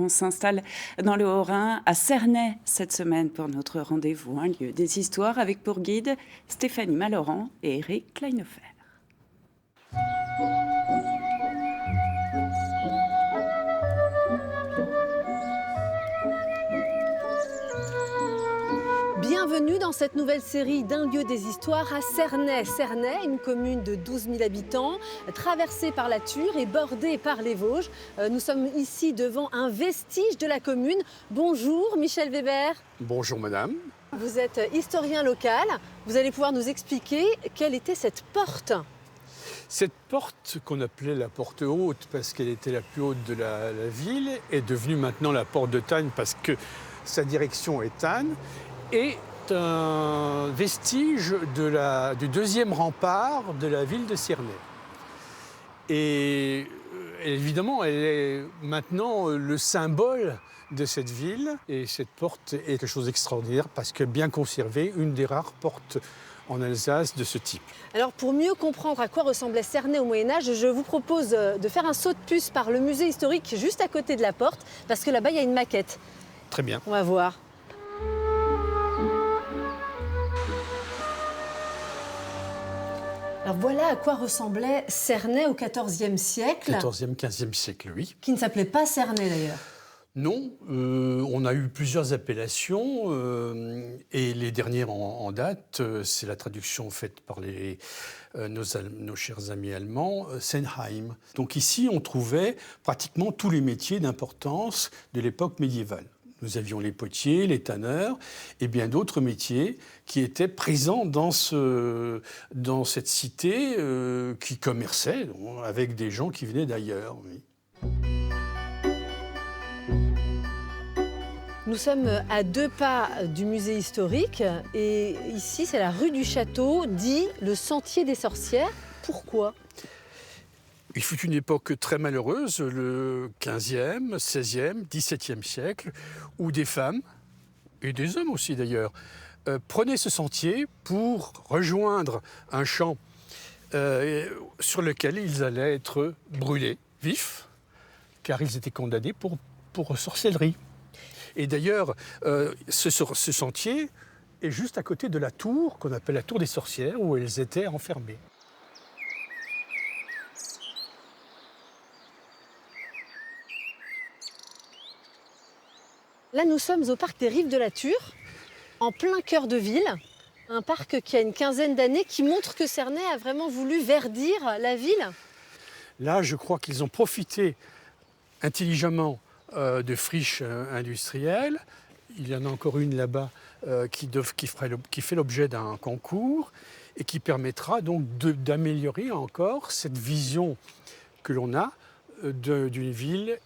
On s'installe dans le Haut-Rhin, à Cernay, cette semaine pour notre rendez-vous, un lieu des histoires, avec pour guide Stéphanie Malorand et Eric Kleinhofer. Bienvenue dans cette nouvelle série d'un lieu des histoires à Cernay. Cernay, une commune de 12 000 habitants, traversée par la Thur et bordée par les Vosges. Nous sommes ici devant un vestige de la commune. Bonjour Michel Weber. Bonjour madame. Vous êtes historien local. Vous allez pouvoir nous expliquer quelle était cette porte. Cette porte qu'on appelait la porte haute parce qu'elle était la plus haute de la ville est devenue maintenant la porte de Thann parce que sa direction est Thann. Est un vestige du deuxième rempart de la ville de Cernay. Et évidemment, elle est maintenant le symbole de cette ville. Et cette porte est quelque chose d'extraordinaire parce que bien conservée, une des rares portes en Alsace de ce type. Alors pour mieux comprendre à quoi ressemblait Cernay au Moyen-Âge, je vous propose de faire un saut de puce par le musée historique juste à côté de la porte parce que là-bas, il y a une maquette. Très bien. On va voir. Alors voilà à quoi ressemblait Cernay au XIVe siècle. 14e, 15e siècle, oui. Qui ne s'appelait pas Cernay d'ailleurs. Non, on a eu plusieurs appellations et les dernières en date, c'est la traduction faite par nos chers amis allemands, Senheim. Donc ici, on trouvait pratiquement tous les métiers d'importance de l'époque médiévale. Nous avions les potiers, les tanneurs et bien d'autres métiers qui étaient présents dans cette cité qui commerçait avec des gens qui venaient d'ailleurs. Oui. Nous sommes à 2 pas du musée historique et ici c'est la rue du Château, dit le sentier des sorcières. Pourquoi ? Il fut une époque très malheureuse, le 15e, 16e, 17e siècle, où des femmes, et des hommes aussi d'ailleurs, prenaient ce sentier pour rejoindre un champ sur lequel ils allaient être brûlés vifs, car ils étaient condamnés pour sorcellerie. Et d'ailleurs, ce sentier est juste à côté de la tour, qu'on appelle la tour des sorcières, où elles étaient enfermées. Là nous sommes au parc des Rives de la Thur, en plein cœur de ville. Un parc qui a une quinzaine d'années, qui montre que Cernay a vraiment voulu verdir la ville. Là, je crois qu'ils ont profité intelligemment de friches industrielles. Il y en a encore une là-bas qui fait l'objet d'un concours et qui permettra donc d'améliorer encore cette vision que l'on a d'une ville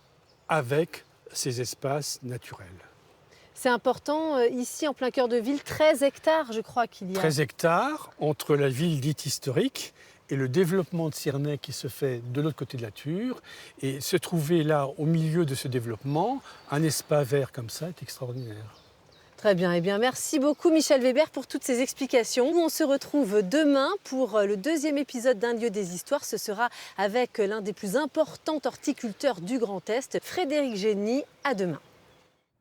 avec ses espaces naturels. C'est important, ici en plein cœur de ville, 13 hectares je crois qu'il y a. 13 hectares entre la ville dite historique et le développement de Cernay qui se fait de l'autre côté de la Thur. Et se trouver là, au milieu de ce développement, un espace vert comme ça est extraordinaire. Très bien, eh bien merci beaucoup Michel Weber pour toutes ces explications. On se retrouve demain pour le 2e épisode d'un lieu des histoires. Ce sera avec l'un des plus importants horticulteurs du Grand Est, Frédéric Génie. À demain.